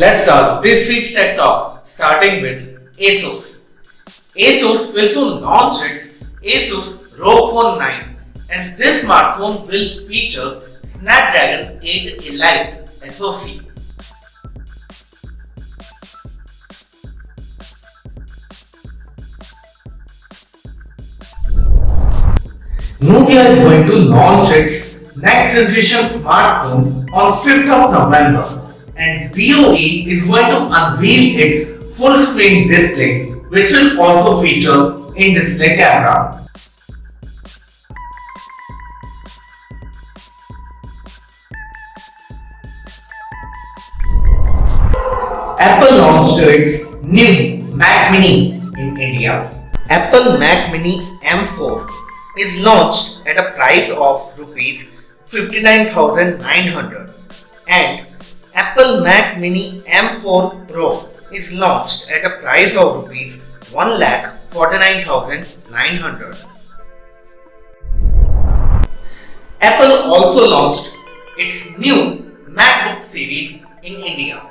Let's start this week's Tech Talk, starting with ASUS. ASUS will soon launch its ASUS ROG Phone 9, and this smartphone will feature Snapdragon 8 Elite SoC. NUBIA is going to launch its next generation smartphone on 5th of November, and BOE is going to unveil its full screen display, which will also feature in-display camera. Apple launched its new Mac Mini in India. Apple Mac Mini M4 is launched at a price of Rs 59,900, and Apple Mac Mini M4 Pro is launched at a price of Rs 1,49,900. Apple also launched its new MacBook series in India.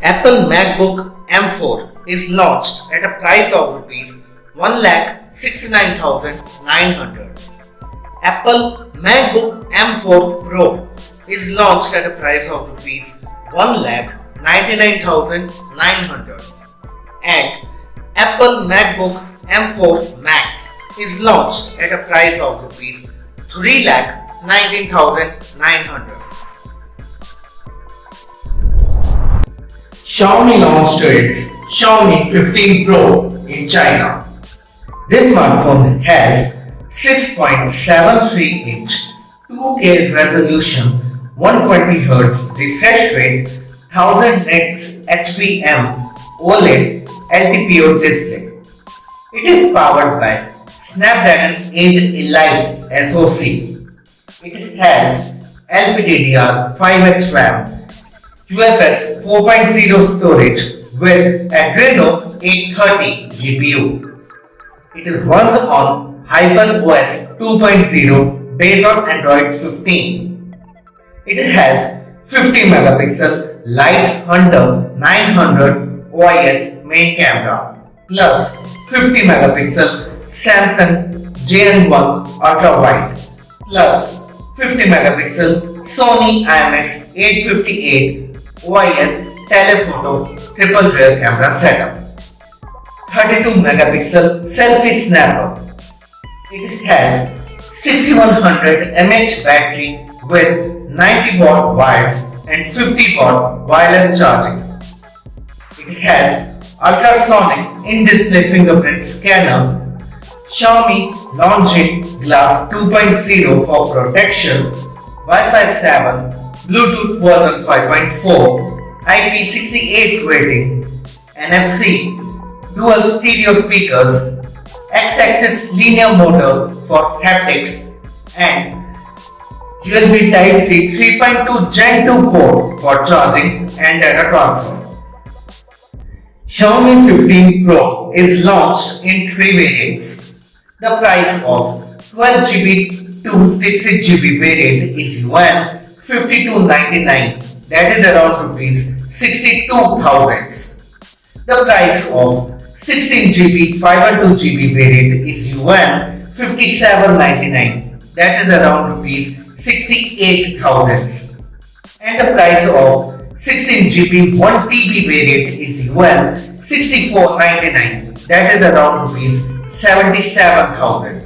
Apple MacBook M4 is launched at a price of Rs 1,69,900. Apple MacBook M4 Pro is launched at a price of Rs 1,99,900, and Apple MacBook M4 Max is launched at a price of Rs 3,19,900. Xiaomi launched its Xiaomi 15 Pro in China. This smartphone has 6.73-inch 2K resolution, 120Hz refresh rate, 1000 nits HPM OLED LTPO display. It is powered by Snapdragon 8 Elite SoC. It has LPDDR5X RAM, UFS 4.0 storage with Adreno 830 GPU. It runs on HyperOS 2.0 based on Android 15. It has 50 megapixel Light Hunter 900 OIS main camera plus 50 megapixel Samsung JN1 ultra wide plus 50 megapixel Sony IMX858 OIS telephoto triple rear camera setup, 32 megapixel selfie snapper. It has 6100 mAh battery with 90 watt wired and 50 watt wireless charging. It has ultrasonic in-display fingerprint scanner. Xiaomi launching Glass 2.0 for protection, Wi-Fi 7, Bluetooth version 5.4, IP68 rating, NFC, dual stereo speakers, X-axis linear motor for haptics, and USB Type-C 3.2 Gen 2 port for charging and data transfer. Xiaomi 15 Pro is launched in 3 variants. The price of 12GB 256GB variant is Yuan 5299, that is around Rs 62,000. The price of 16GB 512GB variant is Yuan 5799, that is around Rs 68,000. And the price of 16GB 1TB variant is Yuan 6499, that is around Rs 77,000.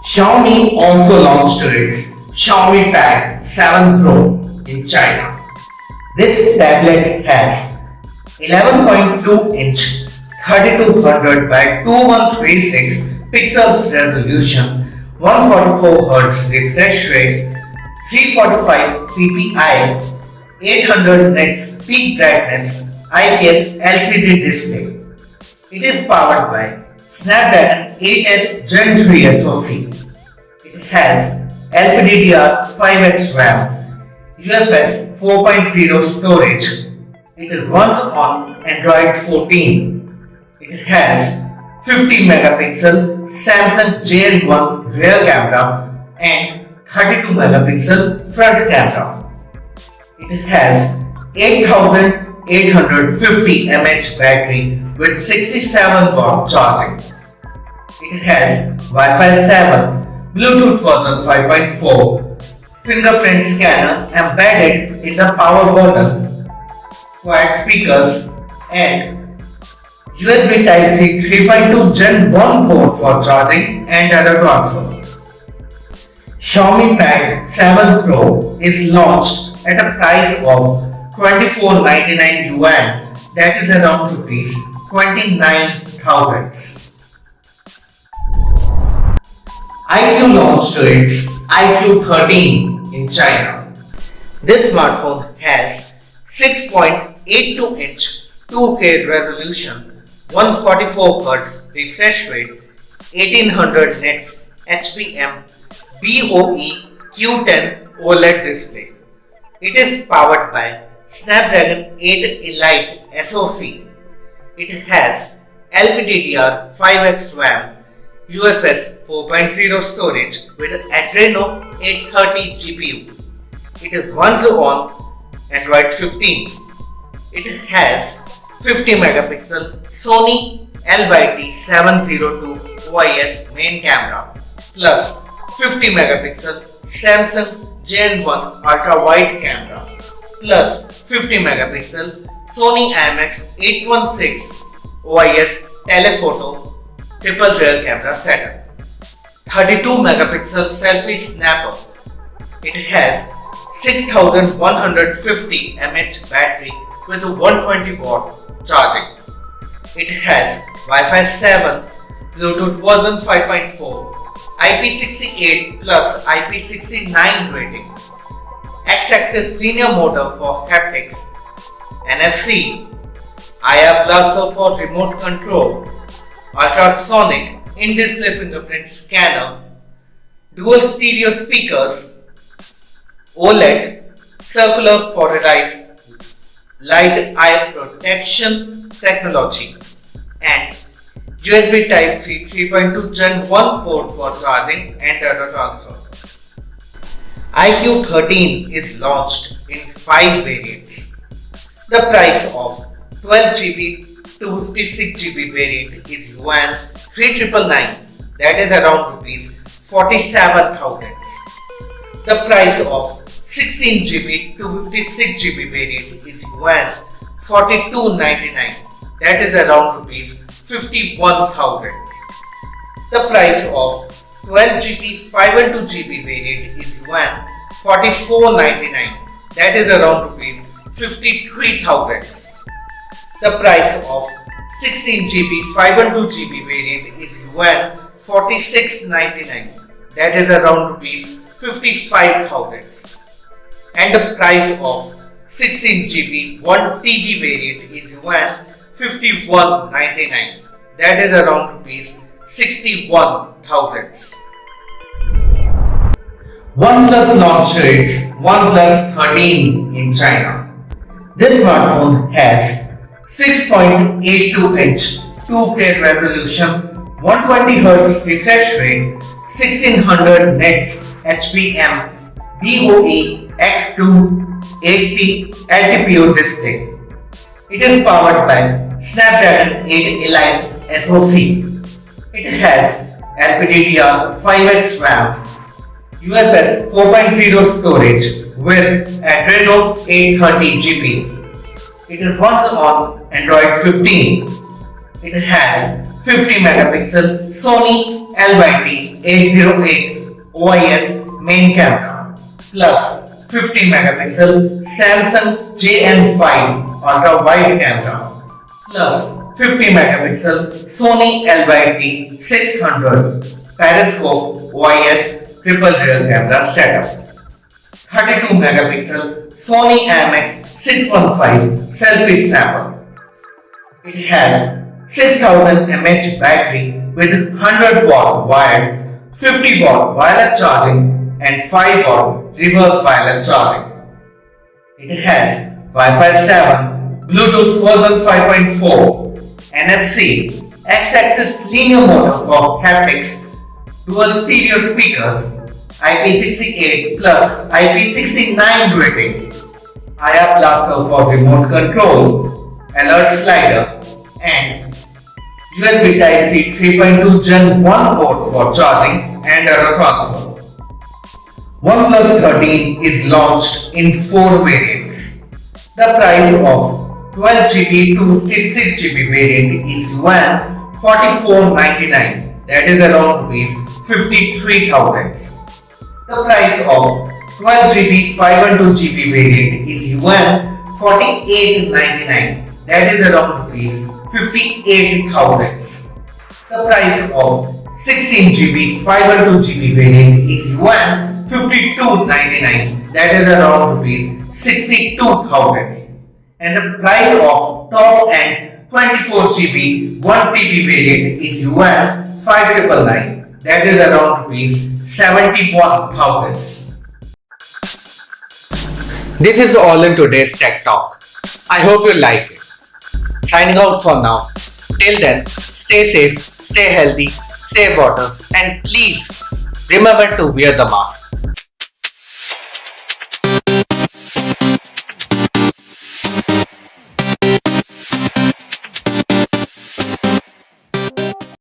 Xiaomi also launched its Xiaomi Pad 7 Pro in China. This tablet has 11.2-inch 3200 by 2136 pixels resolution, 144Hz refresh rate, 345 ppi, 800 nits peak brightness IPS LCD display. It is powered by Snapdragon 8S Gen 3 SoC. It has LPDDR5X RAM, UFS 4.0 storage. It runs on Android 14. It has 50 megapixel Samsung JN1 rear camera and 32 megapixel front camera. It has 8850 mAh battery with 67 watt charging. It has Wi-Fi 7, Bluetooth version 5.4, fingerprint scanner embedded in the power button, quad speakers, and USB Type-C 3.2 Gen 1 port for charging and data transfer. Xiaomi Pad 7 Pro is launched at a price of 2499 yuan, that is around rupees 29,000. iQOO launched its iQOO 13 in China. This smartphone has 6.82-inch 2K resolution, 144Hz refresh rate, 1800 nits HPM BOE Q10 OLED display. It is powered by Snapdragon 8 Elite SoC. It has LPDDR5X RAM, UFS 4.0 storage with Adreno 830 GPU. It is runs on Android 15. It has 50 megapixel Sony LYT702 OIS main camera plus 50 megapixel Samsung Gen1 ultra wide camera plus 50 megapixel Sony IMX816 OIS telephoto triple rear camera setup, 32 megapixel selfie snapper. It has 6150 mAh battery with 120 watt charging. It has Wi-Fi 7, Bluetooth version 5.4, IP68 plus IP69 rating, X-axis linear motor for haptics, NFC, IR blaster for remote control, ultrasonic in-display fingerprint scanner, dual stereo speakers, OLED, circular polarized light eye protection technology, and USB Type-C 3.2 Gen 1 port for charging and data transfer. iQOO 13 is launched in 5 variants. The price of 12GB 256GB variant is yuan 3999, that is around rupees 47,000. The price of 16GB 256GB variant is yuan 4299, that is around rupees 51,000. The price of 12GB 512GB variant is yuan 4499, that is around rupees 53,000. The price of 16GB 512GB variant is yuan 4699, that is around rupees 55,000. And the price of 16GB 1TB variant is yuan 5199, that is around rupees 61,000. OnePlus launched its OnePlus 13 in China. This smartphone has 6.82-inch 2K resolution, 120Hz refresh rate, 1600 nits HPM BOE X280 LTPO display. It is powered by Snapdragon 8 Elite SoC. It has LPDDR5X RAM, UFS 4.0 storage with Adreno 830 GPU. It runs on Android 15. It has 50 megapixel Sony LYT808 OIS main camera plus 50 megapixel Samsung JN5 ultra wide camera plus 50 megapixel Sony LYT600 periscope OIS triple rear camera setup, 32 megapixel Sony IMX615 selfie snapper. It has 6000 mAh battery with 100 watt wired, 50 watt wireless charging and 5 watt reverse wireless charging. It has Wi-Fi 7, Bluetooth version 5.4, NFC, X-axis linear motor for haptics, dual stereo speakers, IP68 plus IP69 rating, IR blaster for remote control, alert slider, and USB Type-C 3.2 Gen 1 port for charging and data transfer. OnePlus 13 is launched in 4 variants. The price of 12GB to 56GB variant is $4499, that is around rupees 53,000. The price of 12GB 512GB variant is $4899, that is around rupees 58,000. The price of 16GB 512GB variant is $5299, that is around rupees 62,000. And the price of top end 24GB 1TB variant is $5999, that is around rupees 71,000. This is all in today's Tech Talk. I hope you like it. Signing out for now. Till then, stay safe, stay healthy, save water, and please remember to wear the mask.